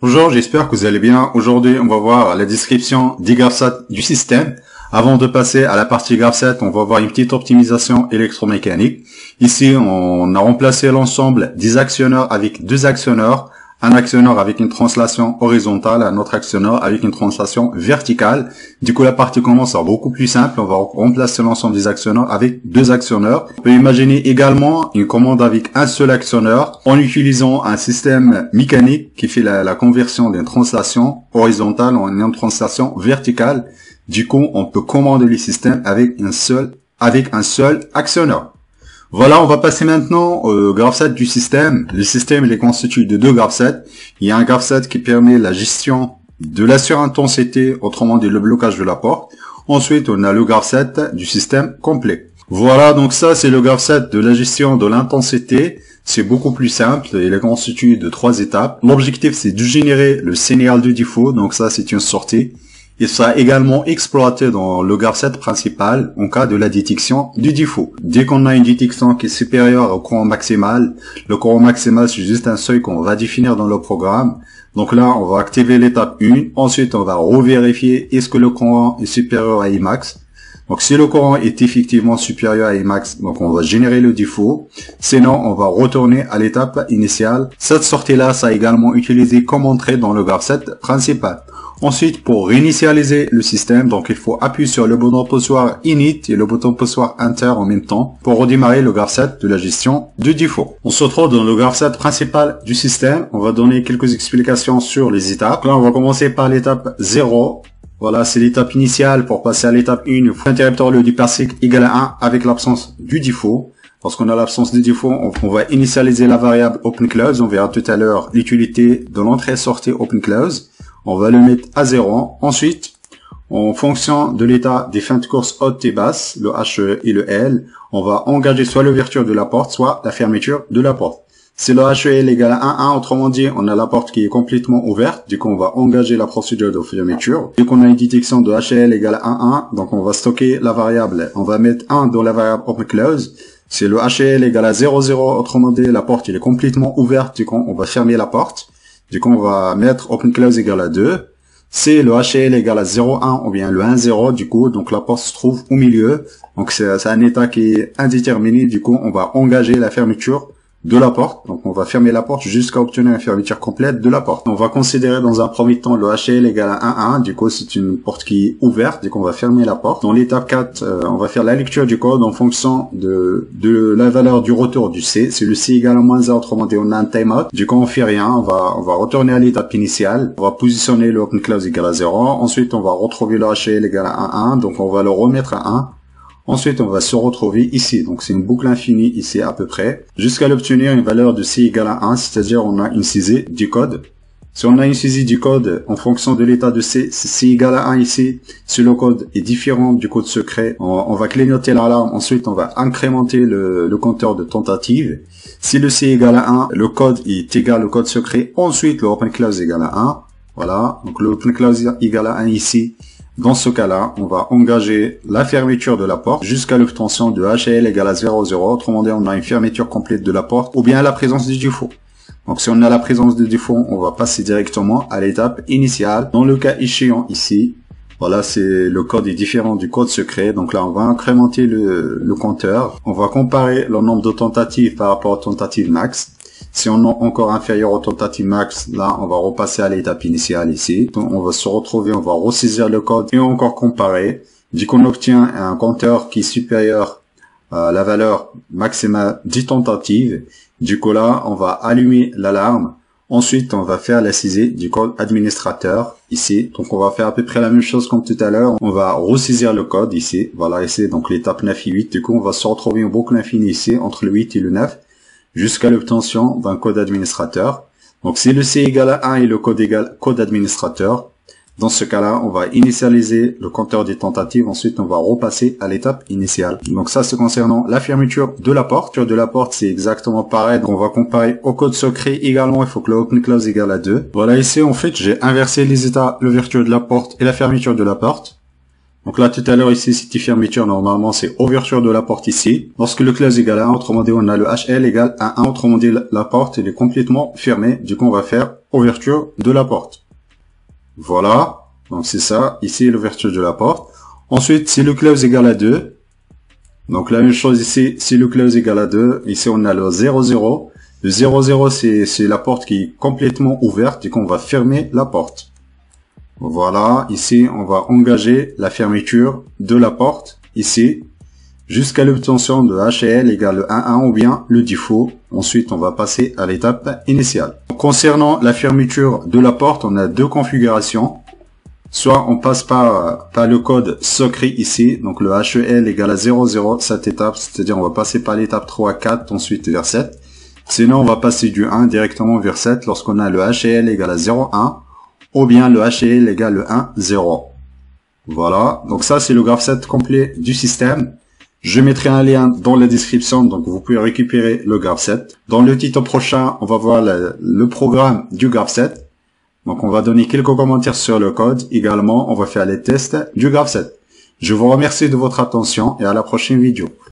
Bonjour, j'espère que vous allez bien. Aujourd'hui, on va voir la description des GraphSat du système. Avant de passer à la partie GraphSat, on va voir une petite optimisation électromécanique. Ici, on a remplacé l'ensemble des actionneurs avec deux actionneurs. Un actionneur avec une translation horizontale, un autre actionneur avec une translation verticale. Du coup, la partie commence à beaucoup plus simple. On va remplacer l'ensemble des actionneurs avec deux actionneurs. On peut imaginer également une commande avec un seul actionneur en utilisant un système mécanique qui fait la conversion d'une translation horizontale en une translation verticale. Du coup, on peut commander le système avec un seul actionneur. Voilà, on va passer maintenant au GraphSat du système. Le système, il est constitué de deux GraphSat. Il y a un GraphSat qui permet la gestion de la surintensité, autrement dit le blocage de la porte. Ensuite, on a le GraphSat du système complet. Voilà, donc ça, c'est le GraphSat de la gestion de l'intensité. C'est beaucoup plus simple. Il est constitué de trois étapes. L'objectif, c'est de générer le signal de défaut. Donc ça, c'est une sortie. Il sera également exploité dans le GraphSat principal en cas de la détection du défaut. Dès qu'on a une détection qui est supérieure au courant maximal, le courant maximal c'est juste un seuil qu'on va définir dans le programme. Donc là, on va activer l'étape 1. Ensuite, on va revérifier est-ce que le courant est supérieur à Emax. Donc si le courant est effectivement supérieur à Emax, donc on va générer le défaut. Sinon, on va retourner à l'étape initiale. Cette sortie-là, ça a également utilisé comme entrée dans le GraphSat principal. Ensuite, pour réinitialiser le système, donc il faut appuyer sur le bouton poussoir Init et le bouton poussoir Enter en même temps pour redémarrer le GraphSat de la gestion du défaut. On se retrouve dans le GraphSat principal du système. On va donner quelques explications sur les étapes. Là, on va commencer par l'étape 0. Voilà, c'est l'étape initiale. Pour passer à l'étape 1, il faut interrupteur le parsec égale à 1 avec l'absence du défaut. Lorsqu'on a l'absence du défaut, on va initialiser la variable OpenClose. On verra tout à l'heure l'utilité de l'entrée-sortie OpenClose. On va le mettre à 0. Ensuite, en fonction de l'état des fins de course haute et basse, le HE et le L, on va engager soit l'ouverture de la porte, soit la fermeture de la porte. Si le HE est égal à 1, autrement dit, on a la porte qui est complètement ouverte, du coup on va engager la procédure de fermeture. Dès qu'on a une détection de HL égale à 1, donc on va stocker la variable, on va mettre 1 dans la variable OpenClose. Si le HL égale à 0, 0, autrement dit, la porte elle est complètement ouverte, du coup on va fermer la porte. Du coup, on va mettre OpenClose égale à 2. Si le HL égale à 0,1 ou bien le 1,0, du coup, donc la porte se trouve au milieu. Donc c'est un état qui est indéterminé. Du coup, on va engager la fermeture de la porte. Donc on va fermer la porte jusqu'à obtenir une fermeture complète de la porte. On va considérer dans un premier temps le HL égale à 1,1. Du coup, c'est une porte qui est ouverte. Du coup, on va fermer la porte. Dans l'étape 4, on va faire la lecture du code en fonction de la valeur du retour du C. Si le C égale à moins 1, autrement dit, on a un timeout. Du coup, on fait rien. On va retourner à l'étape initiale. On va positionner le OpenClose égale à 0. Ensuite, on va retrouver le HL égale à 1,1. Donc, on va le remettre à 1. Ensuite, on va se retrouver ici. Donc, c'est une boucle infinie ici à peu près, jusqu'à l'obtenir une valeur de C égale à 1, c'est-à-dire on a une saisie du code. Si on a une saisie du code en fonction de l'état de C, si C égale à 1 ici, si le code est différent du code secret, on va clignoter l'alarme. Ensuite, on va incrémenter le compteur de tentative. Si le C égale à 1, le code est égal au code secret. Ensuite, le OpenClose égale à 1. Voilà. Donc, le OpenClose égale à 1 ici. Dans ce cas-là, on va engager la fermeture de la porte jusqu'à l'obtention de HL égale à 0,0. Autrement dit, on a une fermeture complète de la porte ou bien la présence du défaut. Donc, si on a la présence de défaut, on va passer directement à l'étape initiale. Dans le cas échéant ici, voilà, c'est le code est différent du code secret. Donc là, on va incrémenter le compteur. On va comparer le nombre de tentatives par rapport aux tentatives max. Si on est encore inférieur au tentative max, là, on va repasser à l'étape initiale ici. Donc, on va se retrouver, on va ressaisir le code et encore comparer. Dès qu'on obtient un compteur qui est supérieur à la valeur maximale 10 tentatives, du coup là, on va allumer l'alarme. Ensuite, on va faire la saisie du code administrateur ici. Donc, on va faire à peu près la même chose comme tout à l'heure. On va ressaisir le code ici. Voilà, ici, donc l'étape 9 et 8. Du coup, on va se retrouver en boucle infinie ici, entre le 8 et le 9. Jusqu'à l'obtention d'un code administrateur. Donc, si le C égale à 1 et le code égale code administrateur, dans ce cas-là, on va initialiser le compteur des tentatives. Ensuite, on va repasser à l'étape initiale. Donc, ça, c'est concernant la fermeture de la porte. La fermeture de la porte, c'est exactement pareil. Donc, on va comparer au code secret également. Il faut que le OpenClose égale à 2. Voilà, ici, en fait, j'ai inversé les états, l'ouverture de la porte et la fermeture de la porte. Donc là, tout à l'heure, ici, cette fermeture, normalement, c'est ouverture de la porte ici. Lorsque le close égale à 1, autrement dit, on a le HL égale à 1, autrement dit, la porte, elle est complètement fermée. Du coup, on va faire ouverture de la porte. Voilà. Donc, c'est ça. Ici, l'ouverture de la porte. Ensuite, si le close égale à 2. Donc, la même chose ici, si le close égale à 2. Ici, on a le 0,0. Le 0,0, c'est la porte qui est complètement ouverte. Du coup, on va fermer la porte. Voilà, ici, on va engager la fermeture de la porte, ici, jusqu'à l'obtention de HL égale 1,1 ou bien le défaut. Ensuite, on va passer à l'étape initiale. Concernant la fermeture de la porte, on a deux configurations. Soit on passe par le code secret ici, donc le HEL égale à 0,0, cette étape, c'est-à-dire on va passer par l'étape 3, 4, ensuite vers 7. Sinon, on va passer du 1 directement vers 7 lorsqu'on a le HL égale à 0,1. Ou bien le HL égale le 1, 0. Voilà, donc ça c'est le graph set complet du système. Je mettrai un lien dans la description, donc vous pouvez récupérer le graph set. Dans le tuto prochain, on va voir le programme du graph set. Donc on va donner quelques commentaires sur le code. Également, on va faire les tests du graph set. Je vous remercie de votre attention et à la prochaine vidéo.